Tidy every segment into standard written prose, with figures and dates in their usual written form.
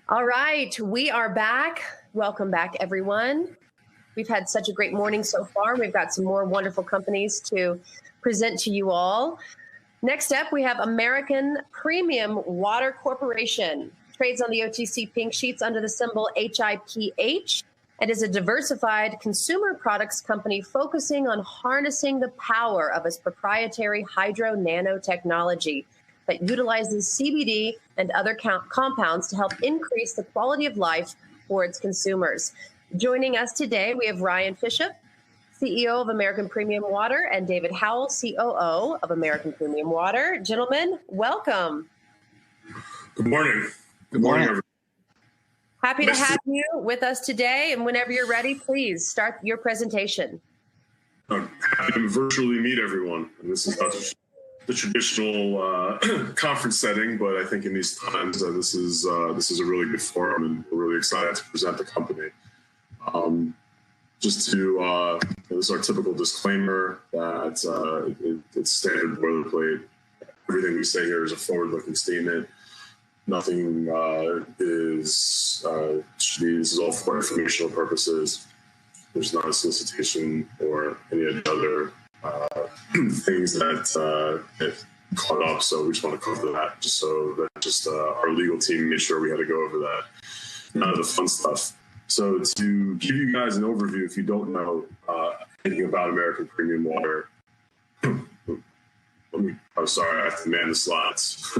All right, we are back. Welcome back, everyone. We've had such a great morning so far. We've got some more wonderful companies to present to you all. Next up, we have American Premium Water Corporation. Trades on the OTC Pink sheets under the symbol HIPH and is a diversified consumer products company focusing on harnessing the power of its proprietary Hydro Nano technology that utilizes CBD and other compounds to help increase the quality of life for its consumers. Joining us today, we have Ryan Fishoff, CEO of American Premium Water, and David Howell, COO of American Premium Water. Gentlemen, welcome. Good morning. Good morning, everyone. Happy to have you with us today, and whenever you're ready, please start your presentation. I'm happy to virtually meet everyone, and this is not the traditional conference setting, but I think in these times this is a really good forum, and we're really excited to present the company. Just to this is our typical disclaimer that it's standard boilerplate. Everything we say here is a forward-looking statement. Nothing this is all for informational purposes. There's not a solicitation or any other things that caught up, so we just want to cover that just so that our legal team made sure we had to go over that. None of the fun stuff. So to give you guys an overview, if you don't know anything about American Premium Water, I'm sorry, I have to man the slides.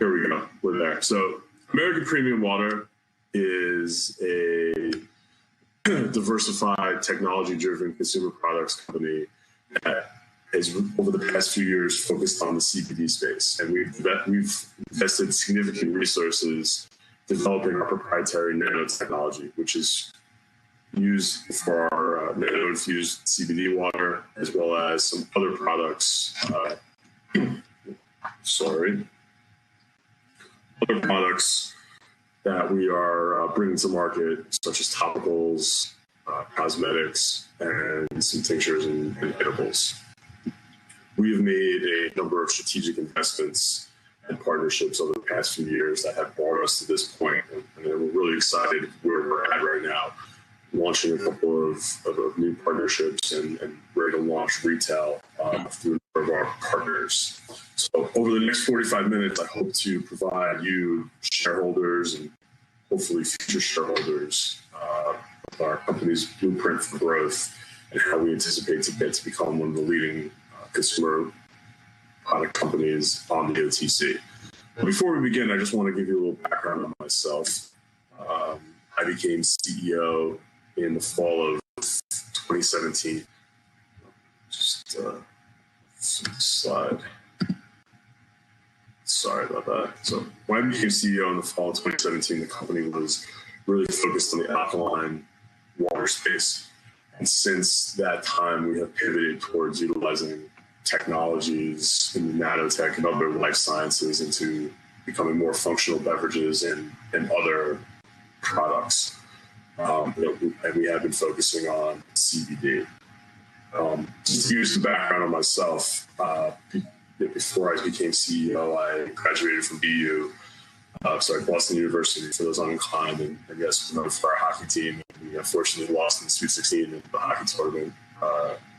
Here we go, we're there. So American Premium Water is a diversified, technology-driven consumer products company that has, over the past few years, focused on the CBD space. And we've invested significant resources developing our proprietary Nano Technology, which is used for our nano-infused CBD water, as well as some other products. Other products that we are bringing to market, such as topicals, cosmetics, and some tinctures and edibles. We have made a number of strategic investments and partnerships over the past few years that have brought us to this point, and we're really excited where we're at right now, launching a couple of new partnerships and ready to launch retail through a number of our partners. So over the next 45 minutes, I hope to provide you, shareholders, and hopefully future shareholders, with our company's blueprint for growth and how we anticipate to get to become one of the leading consumer product companies on the OTC. Before we begin, I just want to give you a little background on myself. I became CEO in the fall of 2017. Just slide. Sorry about that. So when I became CEO in the fall of 2017, the company was really focused on the alkaline water space. And since that time, we have pivoted towards utilizing technologies in nanotech and other life sciences into becoming more functional beverages and other products. And we have been focusing on CBD. Just to give you some background on myself, before I became CEO, I graduated from Boston University, for those uninclined, and I guess known for our hockey team. We unfortunately lost in the Sweet 16 in the hockey tournament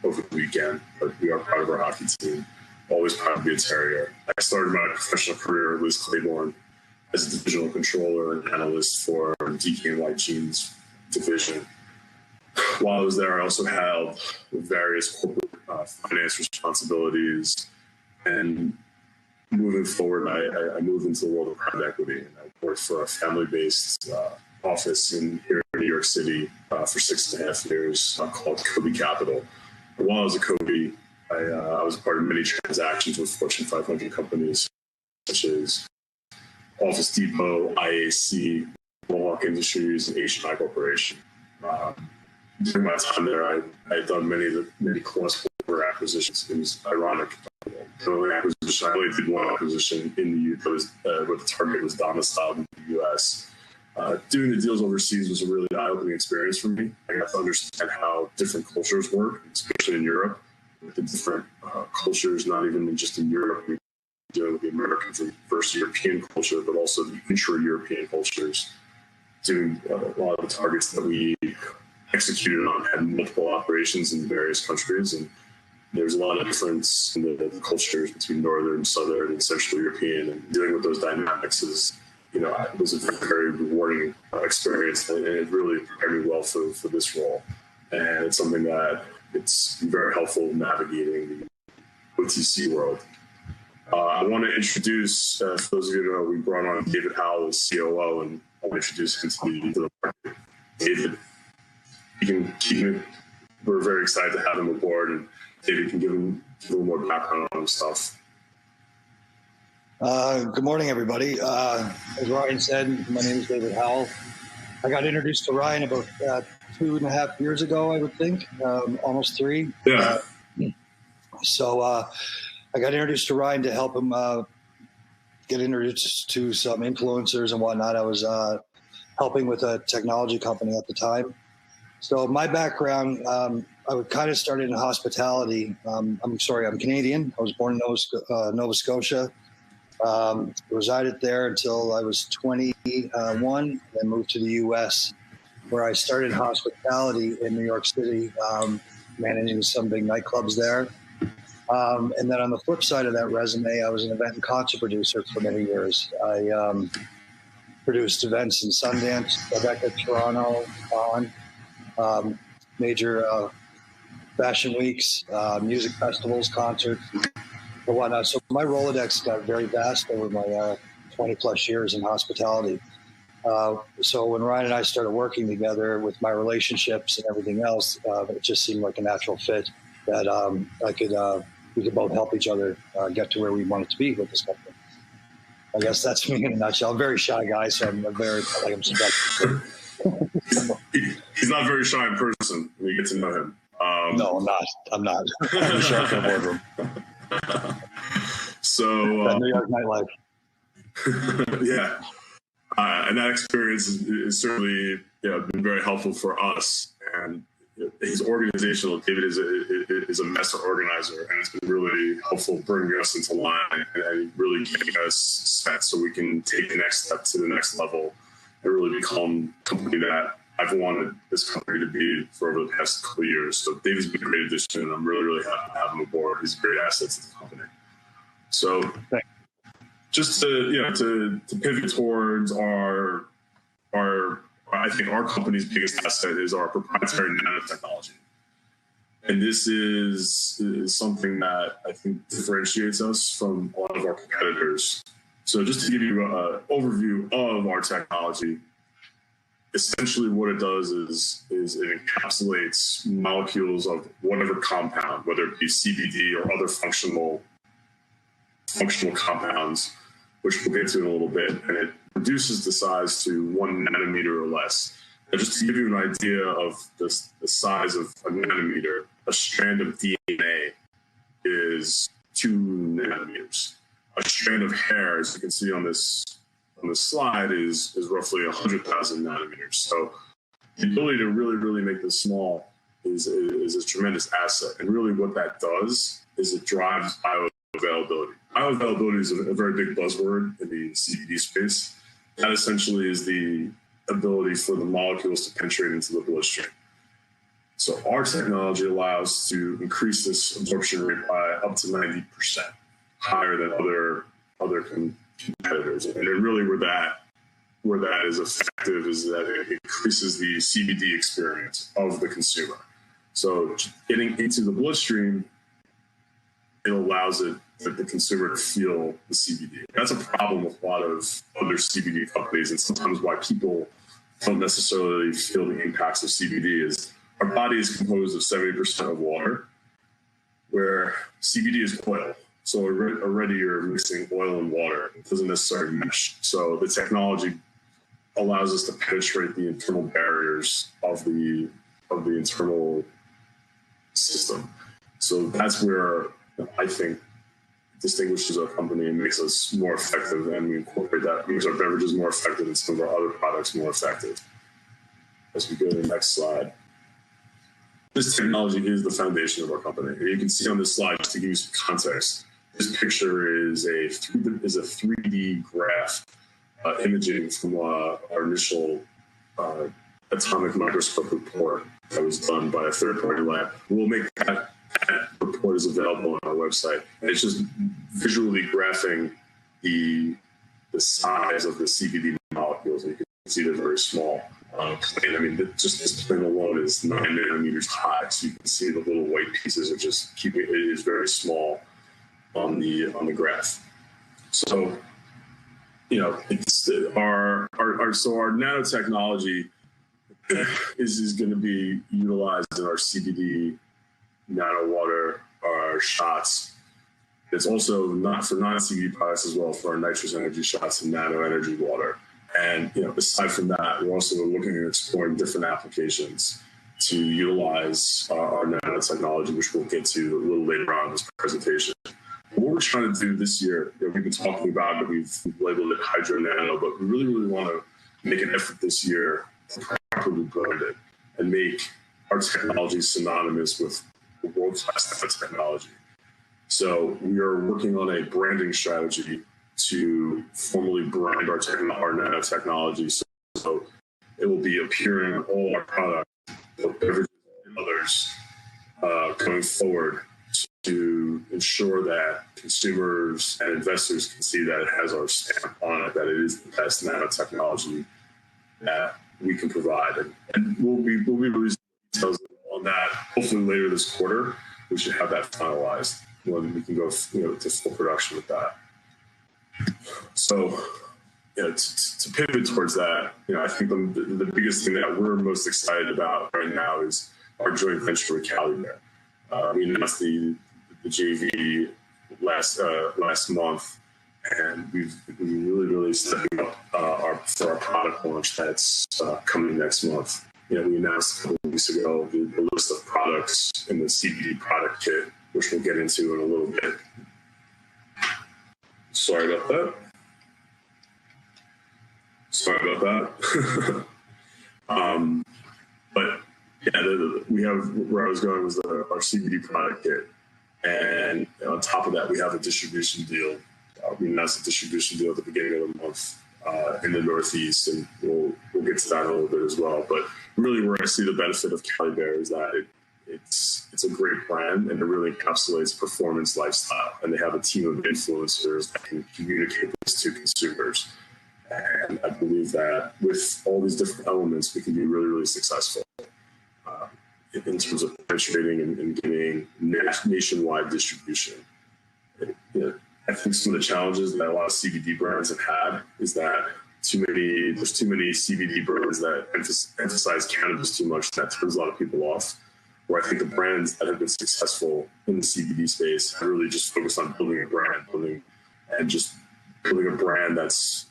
over the weekend, but we are proud of our hockey team. Always proud to be a Terrier. I started my professional career at Liz Claiborne as a divisional controller and analyst for DK and White Jeans division. While I was there, I also held various corporate finance responsibilities. And moving forward, I moved into the world of private equity, and I worked for a family-based office here in New York City for 6.5 years called Kobe Capital. And while I was at Kobe, I was a part of many transactions with Fortune 500 companies such as Office Depot, IAC, Mohawk Industries, and H&I Corporation. During my time there, I had done many cross-border acquisitions. It was ironic. I only did one acquisition in the U.S., but the target was domiciled in the U.S. Doing the deals overseas was a really eye-opening experience for me. I got to understand how different cultures work, especially in Europe. With the different cultures, not even just in Europe, we dealing with the American versus European culture, but also the intra-European cultures. Doing a lot of the targets that we executed on had multiple operations in various countries, and there's a lot of difference in the cultures between Northern, Southern, and Central European, and dealing with those dynamics is, it was a very rewarding experience, and it really prepared me well for this role. And it's something that it's very helpful navigating the OTC world. I want to introduce, for those of you who know, we brought on David Howell as COO, and I'll introduce him to the market. David, we're very excited to have him aboard, and David can give him a little more background on stuff. Good morning, everybody. As Ryan said, my name is David Howell. I got introduced to Ryan about 2.5 years ago, I would think, almost 3. Yeah. So I got introduced to Ryan to help him get introduced to some influencers and whatnot. I was helping with a technology company at the time. So my background, I would kind of started in hospitality. I'm Canadian. I was born in Nova Scotia. Resided there until I was 21, then moved to the U.S., where I started hospitality in New York City, managing some big nightclubs there. And then on the flip side of that resume, I was an event and concert producer for many years. I produced events in Sundance, Quebec, Toronto, Vaughan, major fashion weeks, music festivals, concerts, and whatnot. So my Rolodex got very vast over my 20 plus years in hospitality. So when Ryan and I started working together with my relationships and everything else, it just seemed like a natural fit that we could both help each other get to where we wanted to be with this company. I guess that's me in a nutshell. I'm a very shy guy, so I'm subjective. He's not very shy in person when you get to know him. No, I'm not. I'm shy in the boardroom. So New York nightlife. Yeah, and that experience is certainly been very helpful for us. And his organizational, David is a master organizer, and it's been really helpful bringing us into line and really getting us set so we can take the next step to the next level and really become a company that I've wanted this company to be for over the past couple of years. So David's been a great addition, and I'm really, really happy to have him aboard. He's a great asset to the company. So just to pivot towards I think our company's biggest asset is our proprietary Nano Technology. And this is something that I think differentiates us from a lot of our competitors. So just to give you an overview of our technology, essentially what it does is it encapsulates molecules of whatever compound, whether it be CBD or other functional compounds, which we'll get to in a little bit, and it reduces the size to 1 nanometer or less. And just to give you an idea of the size of a nanometer, a strand of DNA is 2 nanometers. A strand of hair, as you can see on this slide, is roughly 100,000 nanometers. So the ability to really, really make this small is a tremendous asset. And really what that does is it drives bioavailability. Bioavailability is a very big buzzword in the CBD space. That essentially is the ability for the molecules to penetrate into the bloodstream. So our technology allows to increase this absorption rate by up to 90%, higher than other competitors. And really where that is effective is that it increases the CBD experience of the consumer. So getting into the bloodstream, it allows the consumer to feel the CBD. That's a problem with a lot of other CBD companies, and sometimes why people don't necessarily feel the impacts of CBD is our body is composed of 70% of water, where CBD is oil. So already you're mixing oil and water. It doesn't necessarily mesh. So the technology allows us to penetrate the internal barriers of the internal system. So that's where I think distinguishes our company and makes us more effective, and we incorporate that, makes our beverages more effective and some of our other products more effective. As we go to the next slide. This technology is the foundation of our company. And you can see on this slide, just to give you some context, this picture is a 3D graph imaging from our initial atomic microscope report that was done by a third-party lab. We'll make that report is available on our website. And it's just visually graphing the size of the CBD molecules. And you can see they're very small. Plane. I mean, just this plane alone is 9 nanometers high, so you can see the little white pieces are just keeping it is very small on the graph. So, it's our nanotechnology is going to be utilized in our CBD nano water, our shots. It's also not for non-CBD products as well, for our nitrous energy shots and nano energy water. And aside from that, we're also looking at exploring different applications to utilize our nanotechnology, which we'll get to a little later on in this presentation. What we're trying to do this year, we've been talking about it, we've labeled it Hydro Nano, but we really, really want to make an effort this year to properly brand it and make our technology synonymous with world-class nanotechnology. So we are working on a branding strategy to formally brand our nanotechnology, so it will be appearing on all our products, both beverages and others, going forward, to ensure that consumers and investors can see that it has our stamp on it, that it is the best nanotechnology that we can provide. And we'll be releasing details on that hopefully later this quarter. We should have that finalized when we can go to full production with that. So, to pivot towards that, I think the biggest thing that we're most excited about right now is our joint venture with Caliber. We announced the JV last month, and we've really, really stepping up for our product launch that's coming next month. We announced a couple of weeks ago the list of products in the CBD product kit, which we'll get into in a little bit. Sorry about that. But yeah, we have, where I was going was our CBD product kit. And on top of that, we have a distribution deal. We announced a distribution deal at the beginning of the month in the Northeast, and we'll get to that in a little bit as well. But really, where I see the benefit of Caliber is that it's a great brand, and it really encapsulates performance lifestyle. And they have a team of influencers that can communicate this to consumers. And I believe that with all these different elements, we can be really, really successful in terms of penetrating and getting nationwide distribution. I think some of the challenges that a lot of CBD brands have had is that there's too many CBD brands that emphasize cannabis too much. That turns a lot of people off. Where I think the brands that have been successful in the CBD space have really just focused on building a brand, building a brand that's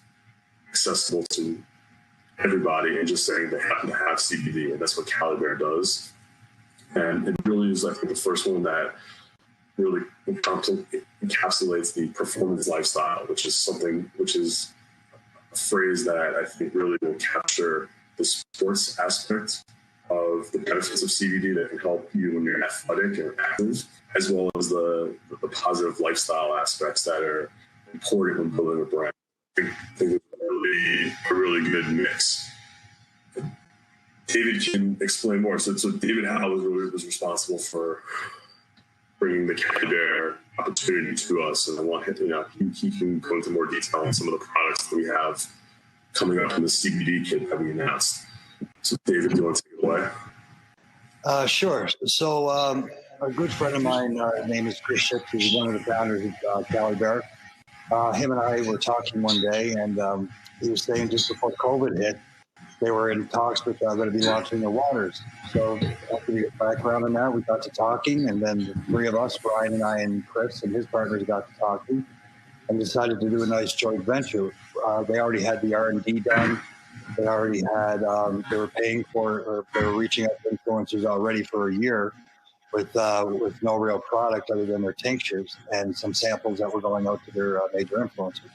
accessible to everybody, and just saying they happen to have CBD, and that's what Caliber does. And it really is, I think, the first one that really encapsulates the performance lifestyle, which is a phrase that I think really will capture the sports aspect of the benefits of CBD that can help you when you're athletic and active, as well as the positive lifestyle aspects that are important when building a brand. I think it's a really good mix. David can explain more. So David Howell was responsible for bringing the Caliber opportunity to us, and I want him, he can go into more detail on some of the products that we have coming up in the CBD kit that we announced. So David, do you want to take it away? Sure. So a good friend of mine, his name is Fishoff. He's one of the founders of Caliber. Him and I were talking one day, and he was saying just before COVID hit, they were in talks with going to be launching the waters. So after we get background on that, we got to talking, and then the three of us, Brian and I and Chris and his partners, got to talking and decided to do a nice joint venture. They already had the R&D done. They already had, they were paying for, or they were reaching out to influencers already for a year with no real product other than their tinctures and some samples that were going out to their major influencers.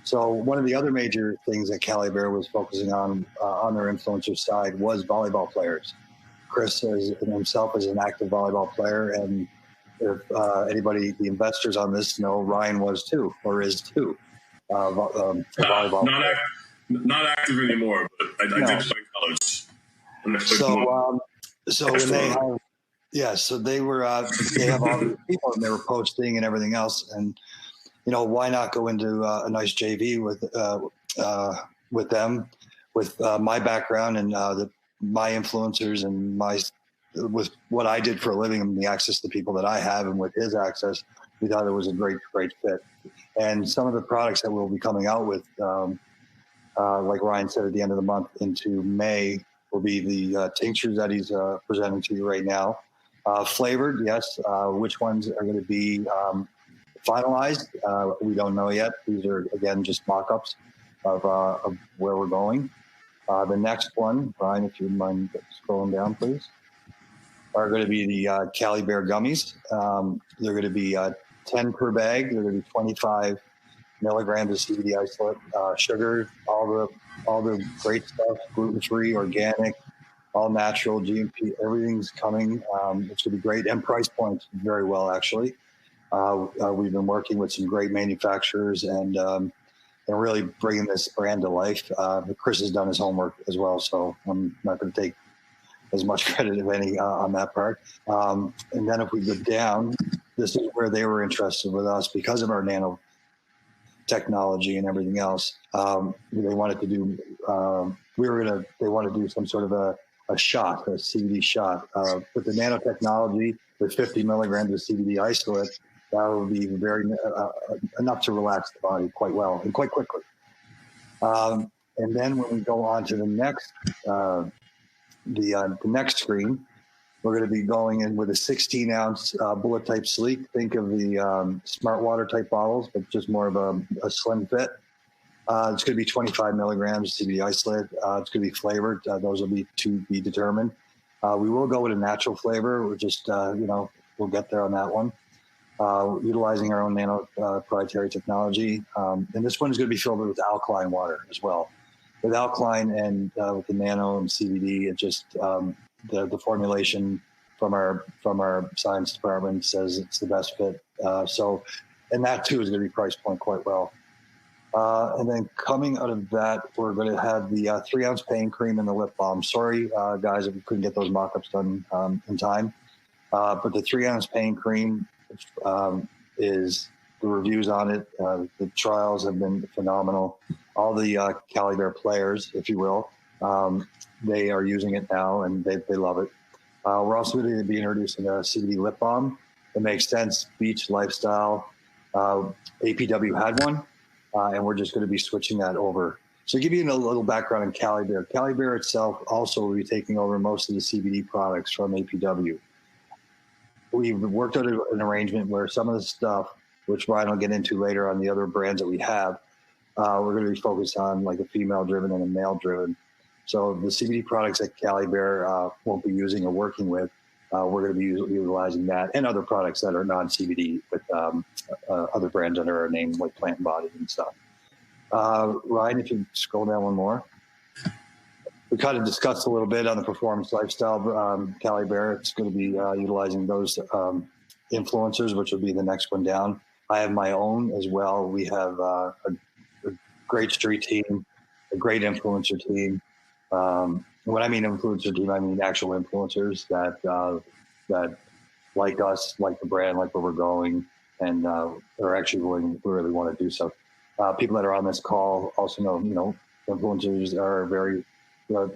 So one of the other major things that Caliber was focusing on their influencer side was volleyball players. Chris himself is an active volleyball player, and anybody, the investors on this know, Ryan was too, or is too. Volleyball. Not active anymore, but I did play in college. So when they have, so they were, they have all these people and they were posting and everything else. And, why not go into a nice JV with them, with my background and my influencers and with what I did for a living and the access to people that I have, and with his access, we thought it was a great fit. And some of the products that we'll be coming out with, like Ryan said, at the end of the month into May, will be the tinctures that he's presenting to you right now. Flavored, yes. Which ones are going to be finalized? We don't know yet. These are, again, just mock-ups of where we're going. The next one, Ryan, if you would mind scrolling down, please, are going to be the Cali Bear gummies. They're going to be 10 per bag. They're going to be 25 milligrams of CBD isolate, sugar, all the great stuff, gluten-free, organic, all natural, GMP. Everything's coming. It's going to be great, and price points very well, actually. We've been working with some great manufacturers and really bringing this brand to life. Chris has done his homework as well, so I'm not going to take as much credit as any on that part. And then if we go down, this is where they were interested with us because of our nano technology and everything else. They wanted to do, they wanted to do some sort of a shot, a CBD shot. With the nanotechnology, with 50 milligrams of CBD isolate, that will be very enough to relax the body quite well and quite quickly. And then when we go on to the next, the next screen, we're going to be going in with a 16-ounce bullet type sleek. Think of the smart water type bottles, but just more of a slim fit. It's going to be 25 milligrams CBD isolate. It's going to be flavored. Those will be to be determined. We will go with a natural flavor. We're just, we'll get there on that one. Utilizing our own nano proprietary technology. And this one is going to be filled with alkaline water as well. With alkaline and with the nano and CBD, it just the formulation from our science department says it's the best fit. And that too is going to be price point quite well. And then coming out of that, we're going to have the 3-ounce pain cream and the lip balm. Sorry, guys, if we couldn't get those mock-ups done in time. But the 3-ounce pain cream is the reviews on it. The trials have been phenomenal. All the Cali Bear players, if you will, they are using it now and they love it. We're also going to be introducing a CBD lip balm. It makes sense, beach lifestyle. APW had one, and we're just going to be switching that over. So to give you a little background on Cali Bear. Cali Bear itself also will be taking over most of the CBD products from APW. We've worked out an arrangement where some of the stuff, which Ryan will get into later on the other brands that we have, we're going to be focused on like a female-driven and a male-driven. So the CBD products that Cali Bear won't be using or working with, we're going to be utilizing that and other products that are non-CBD with other brands under our name, like Plant and Body and stuff. Ryan, if you scroll down one more. We kind of discussed a little bit on the performance lifestyle, Cali Bear. It's going to be utilizing those influencers, which will be the next one down. I have my own as well. We have a great street team, a great influencer team. When I mean influencer team, I mean actual influencers that like us, like the brand, like where we're going, and are actually really want to do so. People that are on this call also know, influencers are very.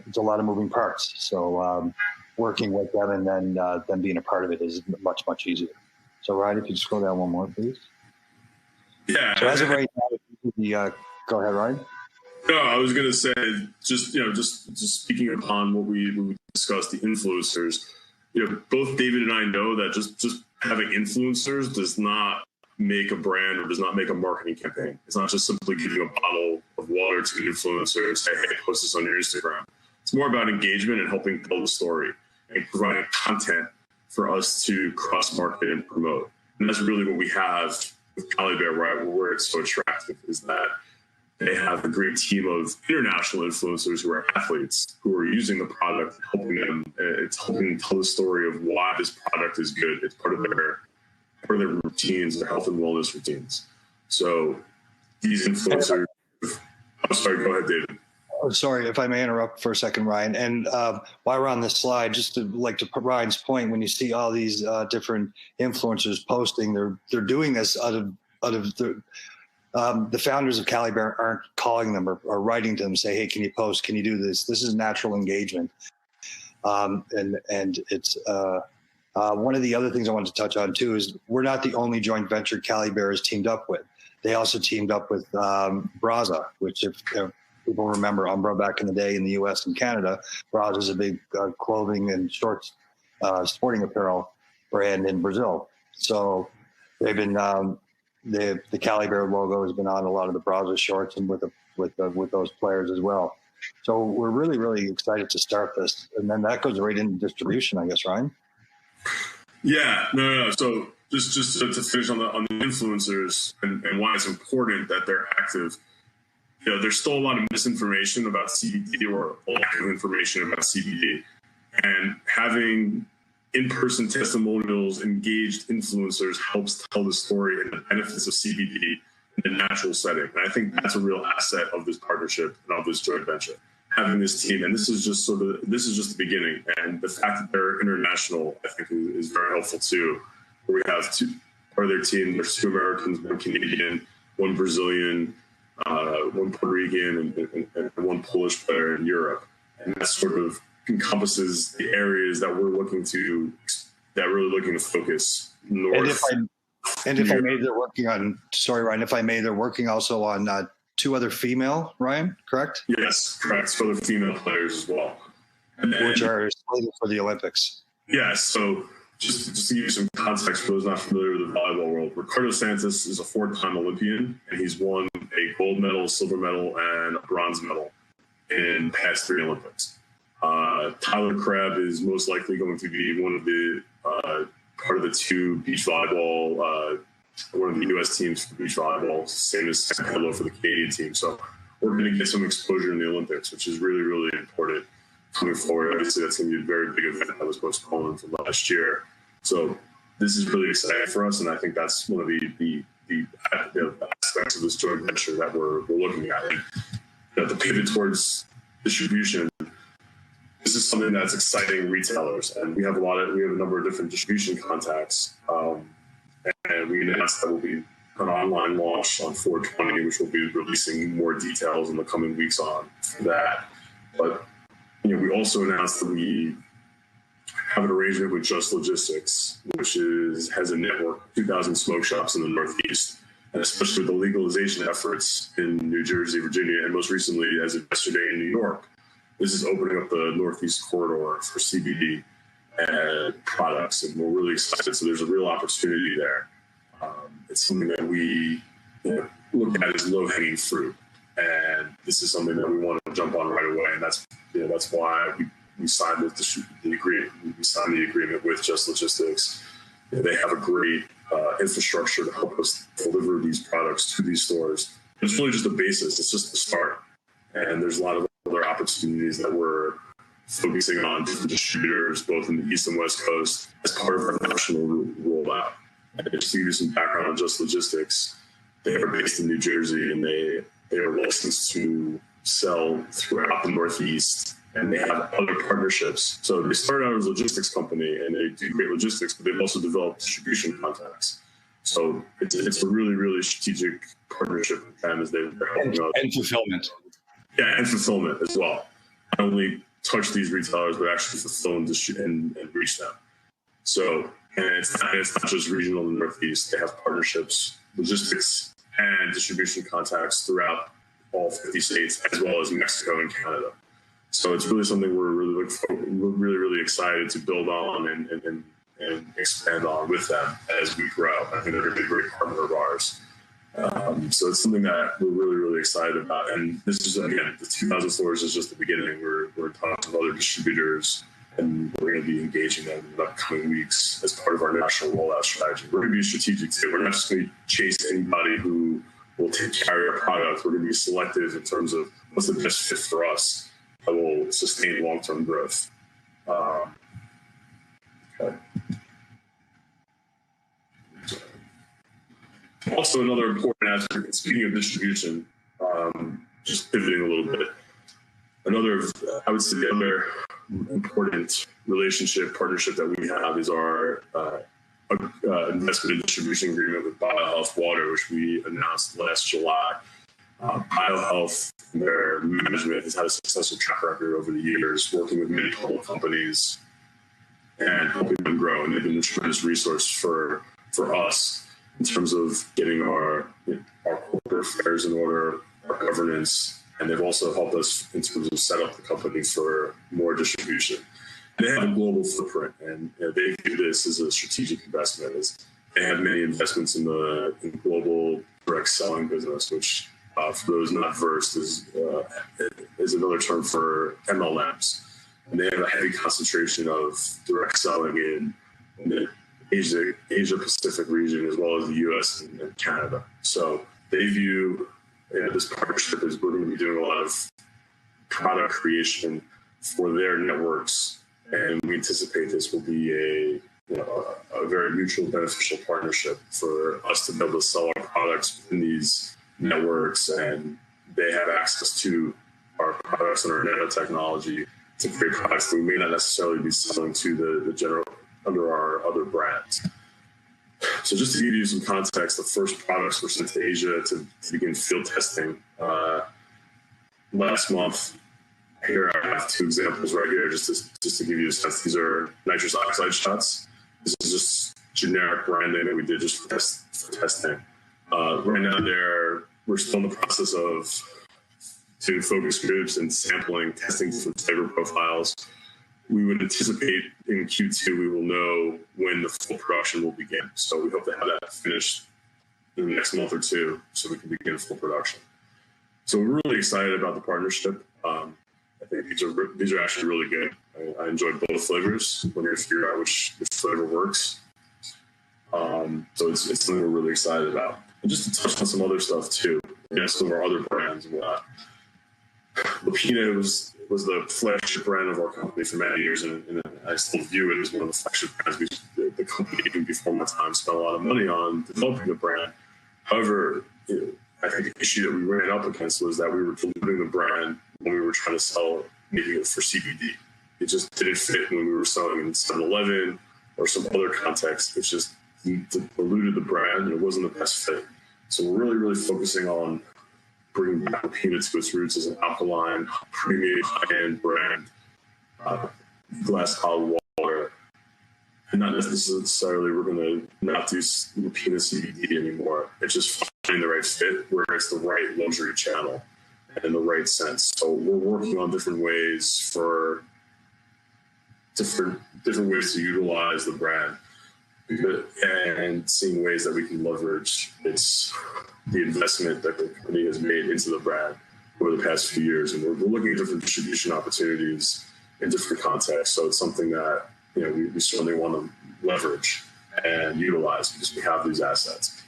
It's a lot of moving parts. So working with them and then them being a part of it is much, much easier. So Ryan, if you just scroll down one more, please. Yeah. So as of right now, go ahead, Ryan. No, I was going to say, just speaking upon what we discussed, the influencers, both David and I know that just having influencers does not make a brand or does not make a marketing campaign. It's not just simply giving a bottle of water to an influencer and say, hey, post this on your Instagram. It's more about engagement and helping tell the story and providing content for us to cross-market and promote. And that's really what we have with Cali Bear, right? Where it's so attractive is that they have a great team of international influencers who are athletes who are using the product, helping them. It's helping them tell the story of why this product is good. It's part of part of their routines, their health and wellness routines. So these influencers, I'm sorry, go ahead, David. Oh, sorry if I may interrupt for a second, Ryan. And while we're on this slide, just to Ryan's point, when you see all these different influencers posting, they're doing this out of the founders of Cali Bear aren't calling them or writing to them, say, hey, can you post? Can you do this? This is natural engagement. And it's one of the other things I wanted to touch on too is we're not the only joint venture Cali Bear is teamed up with. They also teamed up with Braza, which if people remember Umbro back in the day in the US and Canada, Braza is a big clothing and shorts sporting apparel brand in Brazil. So they've been the Cali Bear logo has been on a lot of the Braza shorts and with those players as well. So we're really, really excited to start this. And then that goes right into distribution, I guess, Ryan. Yeah, no. So just to finish on the influencers and why it's important that they're active. There's still a lot of misinformation about CBD or lack of information about CBD. And having in-person testimonials, engaged influencers helps tell the story and the benefits of CBD in a natural setting. And I think that's a real asset of this partnership and of this joint venture. Having this team, and this is just the beginning. And the fact that they're international, I think, is very helpful too. Where we have part of their team, there's 2 Americans, 1 Canadian, 1 Brazilian, 1 Puerto Rican, and 1 Polish player in Europe. And that sort of encompasses the areas that we're looking to focus north. And if I may, they're working on, sorry, Ryan, if I may, they're working also on 2 other female, Ryan, correct? Yes, correct. For the female players as well. Which are slated for the Olympics. Yeah, so just to give you some context for those not familiar with the volleyball world, Ricardo Santos is a 4-time Olympian, and he's won a gold medal, silver medal, and a bronze medal in the past 3 Olympics. Tyler Crabb is most likely going to be one of the part of the 2 beach volleyball, one of the U.S. teams for beach volleyball, same as Hello for the Canadian team. So we're going to get some exposure in the Olympics, which is really, really important coming forward. Obviously, that's going to be a very big event that was postponed from last year. So this is really exciting for us, and I think that's one of the aspects of this joint venture that we're looking at. And, the pivot towards distribution. This is something that's exciting retailers, and we have a number of different distribution contacts. And we announced that we'll be an online launch on 4/20, which we'll be releasing more details in the coming weeks on that. But we also announced that we have an arrangement with Just Logistics, which has a network of 2,000 smoke shops in the Northeast, and especially with the legalization efforts in New Jersey, Virginia, and most recently, as of yesterday, in New York. This is opening up the Northeast corridor for CBD products, and we're really excited. So there's a real opportunity there. It's something that we look at as low-hanging fruit, and this is something that we want to jump on right away. And that's why we signed the agreement. We signed the agreement with Just Logistics. They have a great infrastructure to help us deliver these products to these stores. It's really just a basis. It's just the start, and there's a lot of other opportunities that we're focusing on different distributors, both in the East and West Coast, as part of our national rollout. And just to give you some background on Just Logistics, they are based in New Jersey, and they are licensed to sell throughout the Northeast, and they have other partnerships. So they started out as a logistics company, and they do great logistics, but they've also developed distribution contacts. So it's a really, really strategic partnership with them as they're helping us. And fulfillment. Yeah, and fulfillment as well. Not only touch these retailers, but actually fulfill and reach them. So, and it's not just regional in the Northeast. They have partnerships, logistics, and distribution contacts throughout all 50 states, as well as Mexico and Canada. So it's really something we're really excited to build on and expand on with them as we grow. I think they're going to be a great partner of ours. So it's something that we're really, really excited about. And this is, again, the 2,000 stores is just the beginning. We're in talks with other distributors, and we're going to be engaging them in the upcoming weeks as part of our national rollout strategy. We're going to be strategic too. We're not just going to chase anybody who will carry our product. We're going to be selective in terms of what's the best fit for us that will sustain long-term growth. Okay. Also, another important aspect, speaking of distribution, just pivoting a little bit, I would say the other important partnership that we have is our investment and distribution agreement with BioHealth Water, which we announced last July. BioHealth, their management has had a successful track record over the years, working with many public companies and helping them grow. And they've been a tremendous resource for us in terms of getting our corporate affairs in order, our governance, and they've also helped us in terms of set up the company for more distribution. And they have a global footprint, and they view this as a strategic investment. They have many investments in the global direct selling business, which for those not versed is another term for MLMs. And they have a heavy concentration of direct selling in the Asia Pacific region, as well as the US and Canada. So they view this partnership as we're going to be doing a lot of product creation for their networks. And we anticipate this will be a very mutual beneficial partnership for us to be able to sell our products in these networks, and they have access to our products and our Nano Technology to create products that we may not necessarily be selling to the general under our other brands. So just to give you some context, the first products were sent to Asia to begin field testing last month. Here I have two examples right here, just to give you a sense. These are nitrous oxide shots. This is just generic branding that we did just for testing. Right now, we're still in the process of doing focus groups and sampling, testing different flavor profiles. We would anticipate in Q2 we will know when the full production will begin. So we hope to have that finished in the next month or two, so we can begin full production. So we're really excited about the partnership. I think these are actually really good. I enjoyed both flavors when you're figuring out which flavor works. So it's something we're really excited about. And just to touch on some other stuff too, some of our other brands and whatnot. Lapina was the flagship brand of our company for many years, and I still view it as one of the flagship brands. The company, even before my time, spent a lot of money on developing the brand. However, I think the issue that we ran up against was that we were diluting the brand when we were trying to sell maybe for CBD. It just didn't fit when we were selling in 7-Eleven or some other context. It's just diluted the brand, and it wasn't the best fit. So we're really, really focusing on bringing back Lapina to its roots as an alkaline, premium, high-end brand, glass bottled water. And not necessarily we're going to not do Lapina CBD anymore. It's just finding the right fit where it's the right luxury channel and in the right sense. So we're working on different ways for different ways to utilize the brand and seeing ways that we can leverage the investment that the company has made into the brand over the past few years. And we're looking at different distribution opportunities in different contexts. So it's something that we certainly want to leverage and utilize because we have these assets.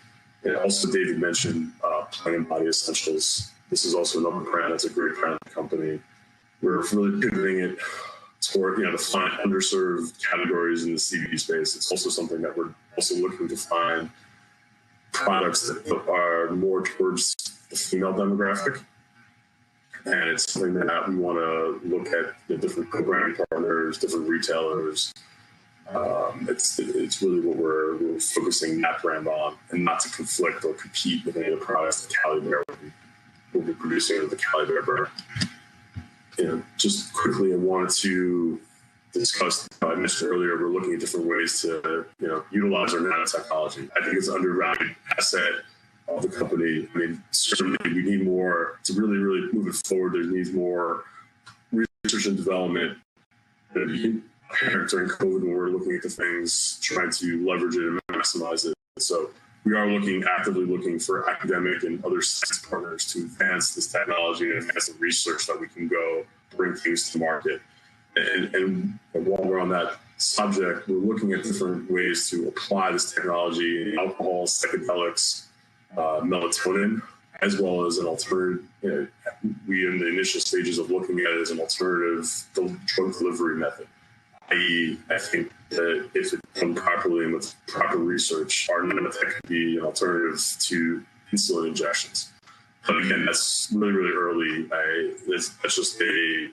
And also, David mentioned Plant and Body Essentials. This is also another brand that's a great brand of the company. We're really pivoting it toward to find underserved categories in the CBD space. It's also something that we're also looking to find products that are more towards the female demographic. And it's something that we want to look at the different co-brand partners, different retailers. It's really what we're focusing that brand on, and not to conflict or compete with any of the products that Cali Bear will be producing under the Cali Bear brand. Just quickly, I wanted to discuss, I mentioned earlier, we're looking at different ways to utilize our Nano Technology. I think it's an undervalued asset of the company. I mean, certainly we need more to really, really move it forward. There needs more research and development. During COVID, when we're looking at the things, trying to leverage it and maximize it. So we are actively looking for academic and other science partners to advance this technology and advance the research that we can go bring things to market. And while we're on that subject, we're looking at different ways to apply this technology in alcohol, psychedelics, melatonin, as well as an alternative. We in the initial stages of looking at it as an alternative drug delivery method. i.e., I think that if it's done properly and with proper research, our nanotech could be an alternative to insulin injections. But again, that's really, really early. That's just a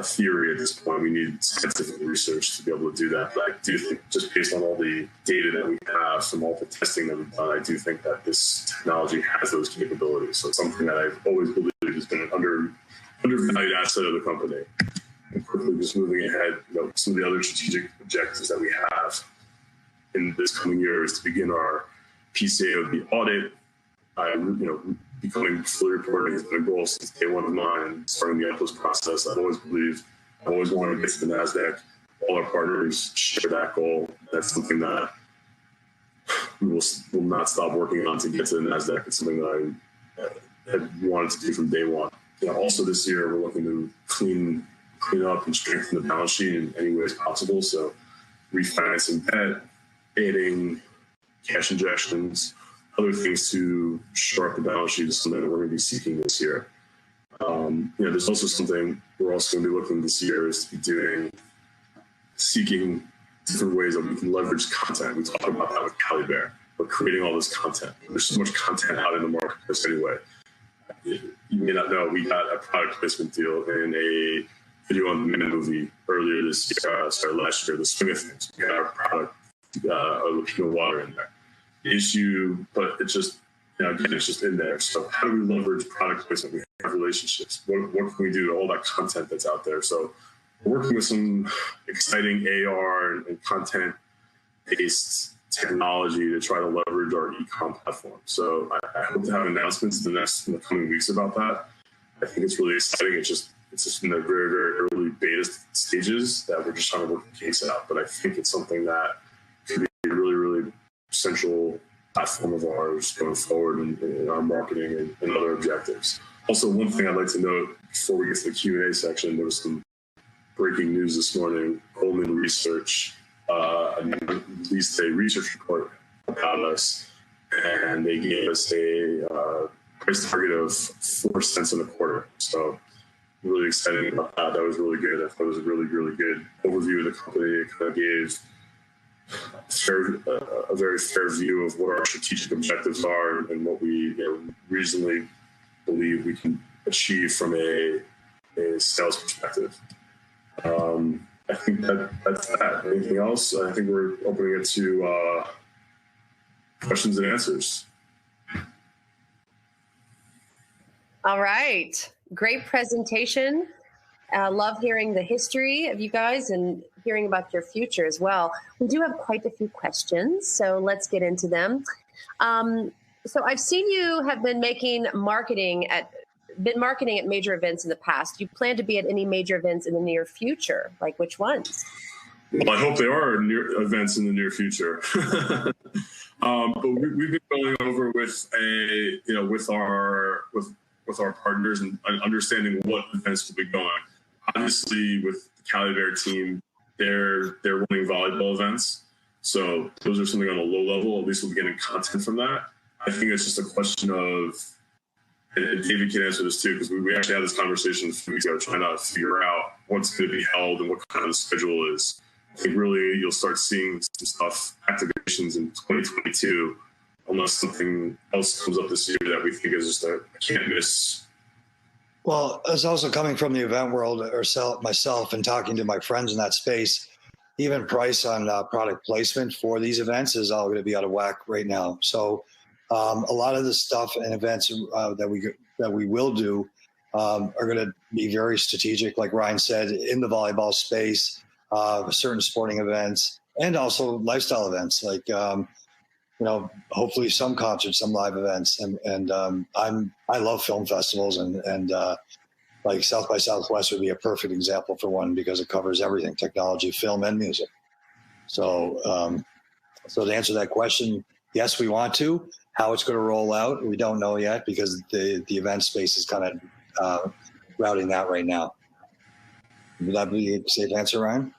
theory at this point. We need scientific research to be able to do that. But I do think, just based on all the data that we have from all the testing that we've done, I do think that this technology has those capabilities. So it's something that I've always believed has been an undervalued asset of the company. And quickly just moving ahead, some of the other strategic objectives that we have in this coming year is to begin our PCAOB audit. Becoming fully reporting has been a goal since day one of mine, starting the IPO's process. I've always wanted to get to the NASDAQ. All our partners share that goal. That's something that we will not stop working on to get to the NASDAQ. It's something that I had wanted to do from day one. Also this year, we're looking to clean up and strengthen the balance sheet in any ways possible. So refinancing debt, adding cash injections, other things to shore up the balance sheet is something that we're going to be seeking this year. There's also something we're also going to be looking this year is to be seeking different ways that we can leverage content. We talked about that with Cali Bear. We're creating all this content. There's so much content out in the marketplace anyway. You may not know, we got a product placement deal in a video on demand movie earlier this year, last year, The Swing of Things. We got our product, Lapino water in there. The issue, but it's just, again, it's just in there. So how do we leverage product placement? We have relationships. What can we do to all that content that's out there? So we're working with some exciting AR and content-based technology to try to leverage our e-com platform. So I hope to have announcements in the coming weeks about that. I think it's really exciting. It's just in the very, very early beta stages that we're just trying to work the case out. But I think it's something that could be a really, really central platform of ours going forward in our marketing and other objectives. Also, one thing I'd like to note before we get to the Q&A section, there was some breaking news this morning. Goldman Research released a research report about us, and they gave us a price target of 4 cents in a quarter. So really excited about that. That was really good. I thought it was a really, really good overview of the company. It kind of gave a very fair view of what our strategic objectives are and what we reasonably believe we can achieve from a sales perspective. I think that's that. Anything else? I think we're opening it to questions and answers. All right. Great presentation. Love hearing the history of you guys and hearing about your future as well. We do have quite a few questions, so let's get into them. So I've seen you have been marketing at major events in the past. Do you plan to be at any major events in the near future? Like which ones? Well, I hope there are events in the near future. But we've been going over with our partners and understanding what events will be going. Obviously, with the Cali Bear team, they're running volleyball events, so those are something on a low level. At least we'll be getting content from that. I think it's just a question of, and David can answer this too, because we actually had this conversation a few weeks ago, trying to figure out what's going to be held and what kind of the schedule is. I think really you'll start seeing some stuff, activations in 2022, unless something else comes up this year that we think is just a can't miss. Well, as also coming from the event world myself and talking to my friends in that space, even price on product placement for these events is all going to be out of whack right now. So a lot of the stuff and events that we will do are going to be very strategic, like Ryan said, in the volleyball space, certain sporting events, and also lifestyle events, like hopefully some concerts, some live events, and I love film festivals, and like South by Southwest would be a perfect example for one because it covers everything: technology, film, and music. So to answer that question, yes, we want to. How it's going to roll out, we don't know yet because the event space is kind of routing that right now. Would that be a safe answer, Ryan?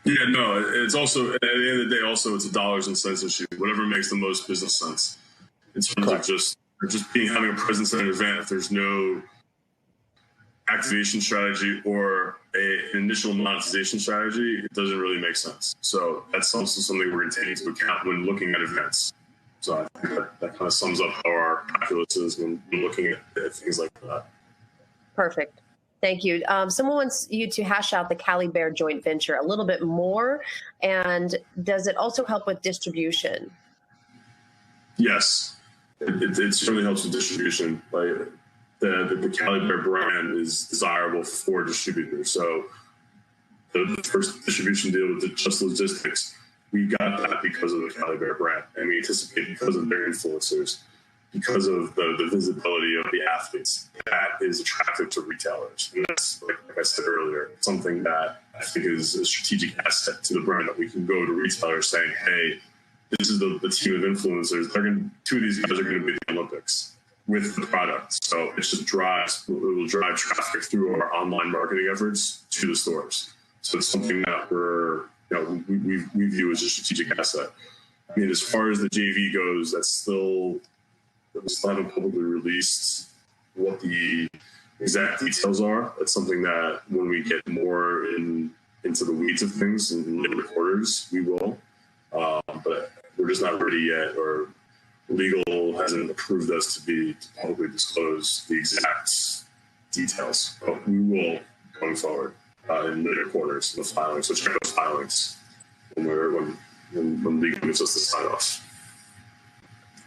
Yeah, no, it's also, at the end of the day, also it's a dollars and cents issue, whatever makes the most business sense in terms of just having a presence at an event. If there's no activation strategy or an initial monetization strategy, it doesn't really make sense. So that's also something we're going to take into account when looking at events. So I think that kind of sums up how our calculus is when looking at things like that. Perfect. Thank you. Someone wants you to hash out the Cali Bear joint venture a little bit more. And does it also help with distribution? Yes, it certainly helps with distribution. Like the Cali Bear brand is desirable for distributors. So the first distribution deal with Just Logistics, we got that because of the Cali Bear brand, and we anticipate because of their influencers, because of the visibility of the athletes, that is attractive to retailers. And that's, like I said earlier, something that I think is a strategic asset to the brand, that we can go to retailers saying, hey, this is the team of influencers. Two of these guys are going to be at the Olympics with the product. So it just it will drive traffic through our online marketing efforts to the stores. So it's something that we view as a strategic asset. I mean, as far as the JV goes, we still haven't publicly released what the exact details are. That's something that when we get more into the weeds of things in later quarters, we will. But we're just not ready yet, or legal hasn't approved us to publicly disclose the exact details. But we will going forward in later quarters in the filings. So check those filings when legal gives us the sign off.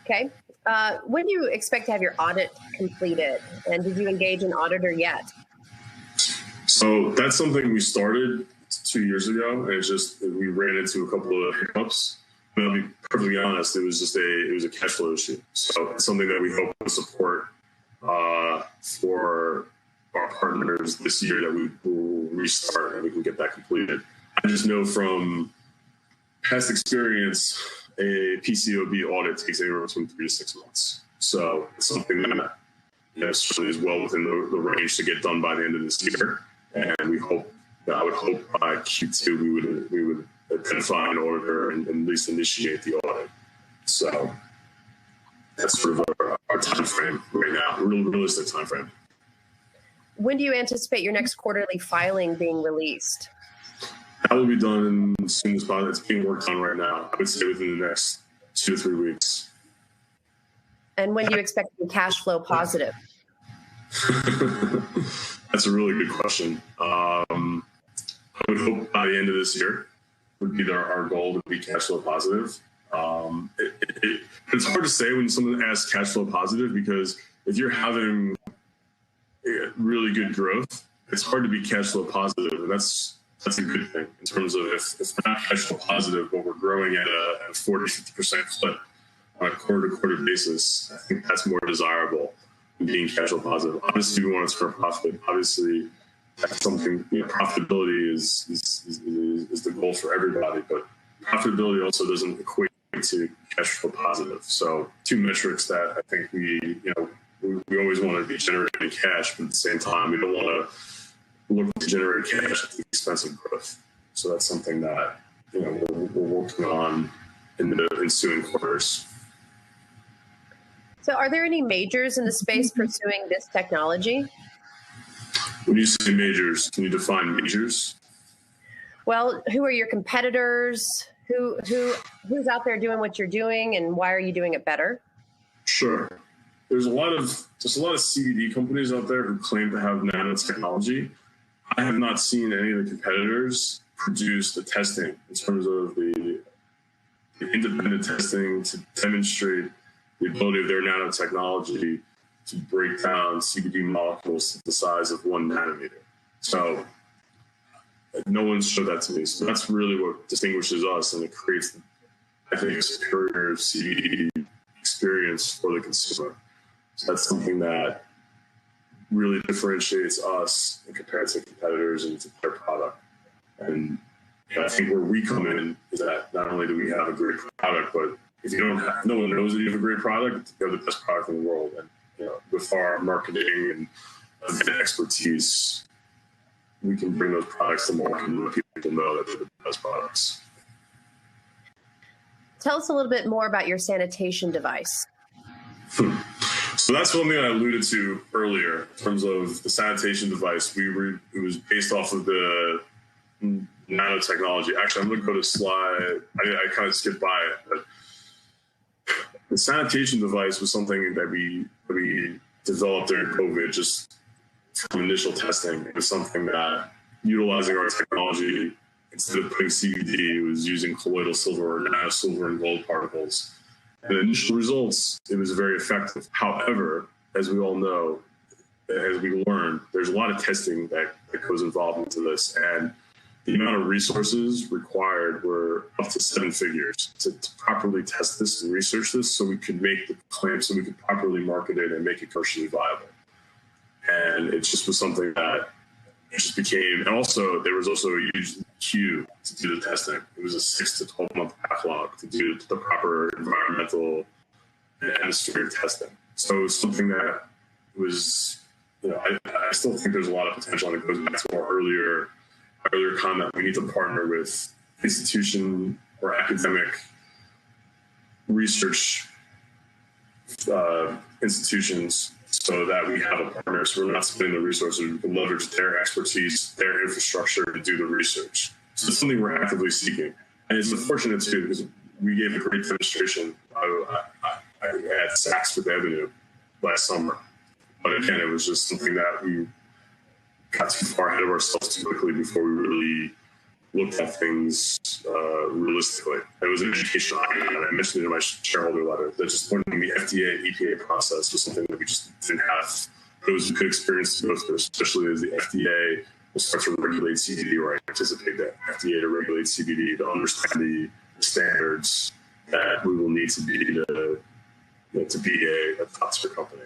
Okay. When do you expect to have your audit completed? And did you engage an auditor yet? So that's something we started 2 years ago, and we ran into a couple of hiccups. But I'll be perfectly honest, it was a cash flow issue. So it's something that we hope to support for our partners this year, that we will restart and we can get that completed. I just know from past experience, a PCAOB audit takes anywhere between 3 to 6 months. So it's something that certainly is well within the range to get done by the end of this year. And I would hope by Q2 we would identify an auditor and at least initiate the audit. So that's sort of our time frame right now, a realistic time frame. When do you anticipate your next quarterly filing being released? That will be done as soon as possible. It's being worked on right now. I would say within the next 2 to 3 weeks. And when do you expect to be cash flow positive? That's a really good question. I would hope by the end of this year would be our goal to be cash flow positive. It's hard to say when someone asks cash flow positive, because if you're having really good growth, it's hard to be cash flow positive, and that's a good thing in terms of if we're not cash flow positive, but we're growing at a 40-50% clip on a quarter-to-quarter basis. I think that's more desirable than being cash flow positive. Obviously, we want to turn profit. Obviously, that's something. Profitability is the goal for everybody, but profitability also doesn't equate to cash flow positive. So, two metrics that I think we always want to be generating cash, but at the same time, we don't want to look to generate cash at the expense of growth. So that's something that we're working on in the ensuing quarters. So are there any majors in the space pursuing this technology? When you say majors, can you define majors? Well, who are your competitors? Who's out there doing what you're doing, and why are you doing it better? Sure. There's a lot of CBD companies out there who claim to have Nano Technology. I have not seen any of the competitors produce the testing in terms of the independent testing to demonstrate the ability of their nanotechnology to break down CBD molecules to the size of 1 nanometer. So no one's showed that to me. So that's really what distinguishes us, and it creates, I think, a superior CBD experience for the consumer. So that's something that really differentiates us in comparison to competitors and to their product. And I think where we come in is that not only do we have a great product, but if no one knows that you have a great product, you have the best product in the world. And with our marketing and expertise, we can bring those products to market and let people know that they're the best products. Tell us a little bit more about your sanitation device. So So that's one thing I alluded to earlier in terms of the sanitation device. It was based off of the Nano Technology. Actually, I'm going to go to slide. I kind of skipped by it, but the sanitation device was something that we developed during COVID, just from initial testing. It was something that, utilizing our technology, instead of putting CBD, it was using colloidal silver or nano silver and gold particles. And the initial results, it was very effective. However, as we all know, as we learned, there's a lot of testing that goes involved into this. And the amount of resources required were up to 7 figures to properly test this and research this so we could make the claim, so we could properly market it and make it commercially viable. And it just was something that it just became, and also there was also a huge queue to do the testing. It was a 6 to 12 month backlog to do the proper environmental and atmospheric testing. So it was something that was, I still think there's a lot of potential, and it goes back to our earlier comment. We need to partner with institution or academic research institutions so that we have a partner, so we're not spending the resources. We can leverage their expertise, their infrastructure to do the research. So it's something we're actively seeking. And it's unfortunate too, because we gave a great demonstration at Saks Fifth Avenue last summer. But again, it was just something that we got too far ahead of ourselves too quickly before we really looked at things realistically. It was an educational item, and I mentioned it in my shareholder letter, that just learning the FDA and EPA process was something that we just didn't have. It was a good experience to go through, especially as the FDA will start to regulate CBD, or I anticipate that FDA to regulate CBD, to understand the standards that we will need to be a top-tier company.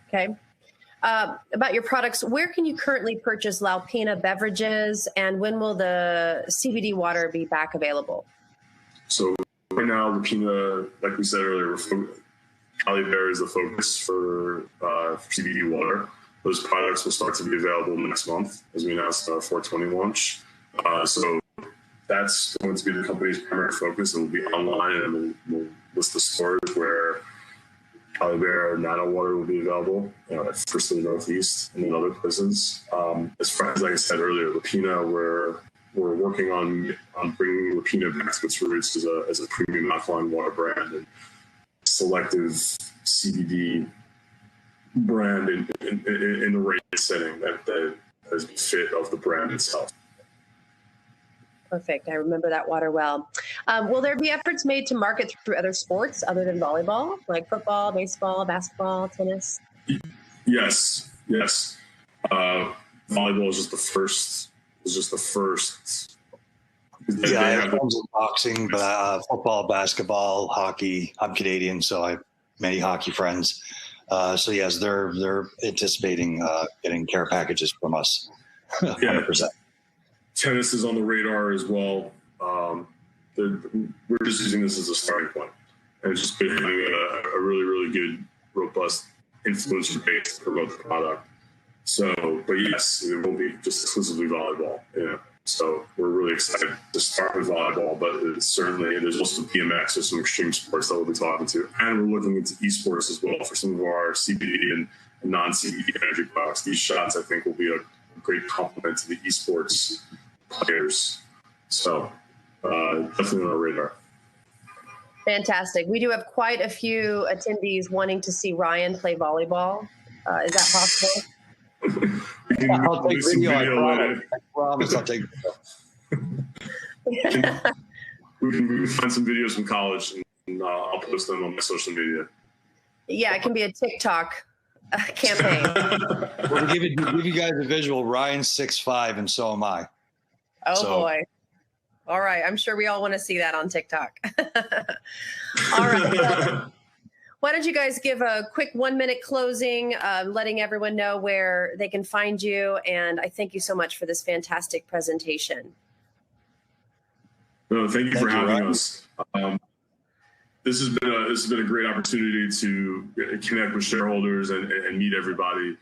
Okay. About your products, where can you currently purchase Laupina beverages, and when will the CBD water be back available? So right now, Laupina, like we said earlier, Cali Bear is the focus for CBD water. Those products will start to be available next month, as we announced our 420 launch. So that's going to be the company's primary focus. It will be online, and we'll list the stores where Cali Bear Nano water will be available, first in the Northeast and in other places. As far as, like I said earlier, Laupina, we're working on bringing Laupina back to its roots as a premium alkaline water brand and selective CBD brand in the right setting that is fit of the brand itself. Perfect. I remember that water well. Will there be efforts made to market through other sports other than volleyball, like football, baseball, basketball, tennis? Yes. Volleyball is just the first. Yeah, I have boxing, but football, basketball, hockey. I'm Canadian, so I have many hockey friends. So yes, they're anticipating getting care packages from us. 100%. Tennis is on the radar as well. We're just using this as a starting point, and it's just been having a really, really good, robust influencer base to promote the product. So, but yes, it won't be just exclusively volleyball. So we're really excited to start with volleyball, but there's also BMX, there's some extreme sports that we'll be talking to, and we're looking into esports as well for some of our CBD and non-CBD energy products. These shots, I think, will be a great complement to the esports players. So definitely on our radar. Fantastic. We do have quite a few attendees wanting to see Ryan play volleyball. Is that possible? I'll take video. I promise I'll take video. We can find some videos from college, and I'll post them on my social media. Yeah, it can be a TikTok campaign. Well, to give you guys a visual, Ryan's 6'5", and so am I. Boy. All right. I'm sure we all want to see that on TikTok. All right. Why don't you guys give a quick 1-minute closing, letting everyone know where they can find you. And I thank you so much for this fantastic presentation. No, thank you for having us. This has been a great opportunity to connect with shareholders and meet everybody.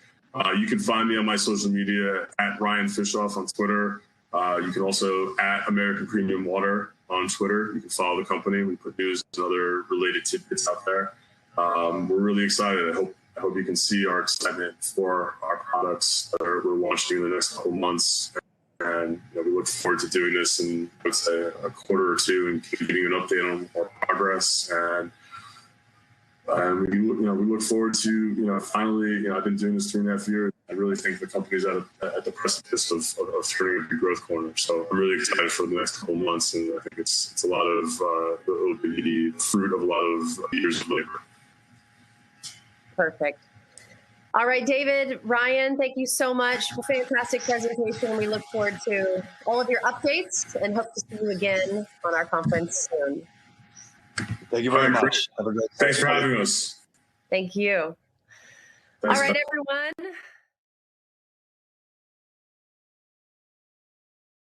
You can find me on my social media at Ryan Fishoff on Twitter. You can also at American Premium Water on Twitter. You can follow the company. We put news and other related tidbits out there. We're really excited. I hope I hope you can see our excitement for our products that we're launching in the next couple months. And we look forward to doing this in, I would say, a quarter or two and giving you an update on our progress. And we look forward to, finally, I've been doing this 3.5 years. I really think the company's at the precipice of turning a big growth corner. So I'm really excited for the next couple of months. And I think it's a lot of, it'll be the fruit of a lot of years of labor. Perfect. All right, David, Ryan, thank you so much. Fantastic presentation. We look forward to all of your updates and hope to see you again on our conference soon. Thank you very much. Have a great day. Thanks for having us. Thank you. Thanks. All right, everyone.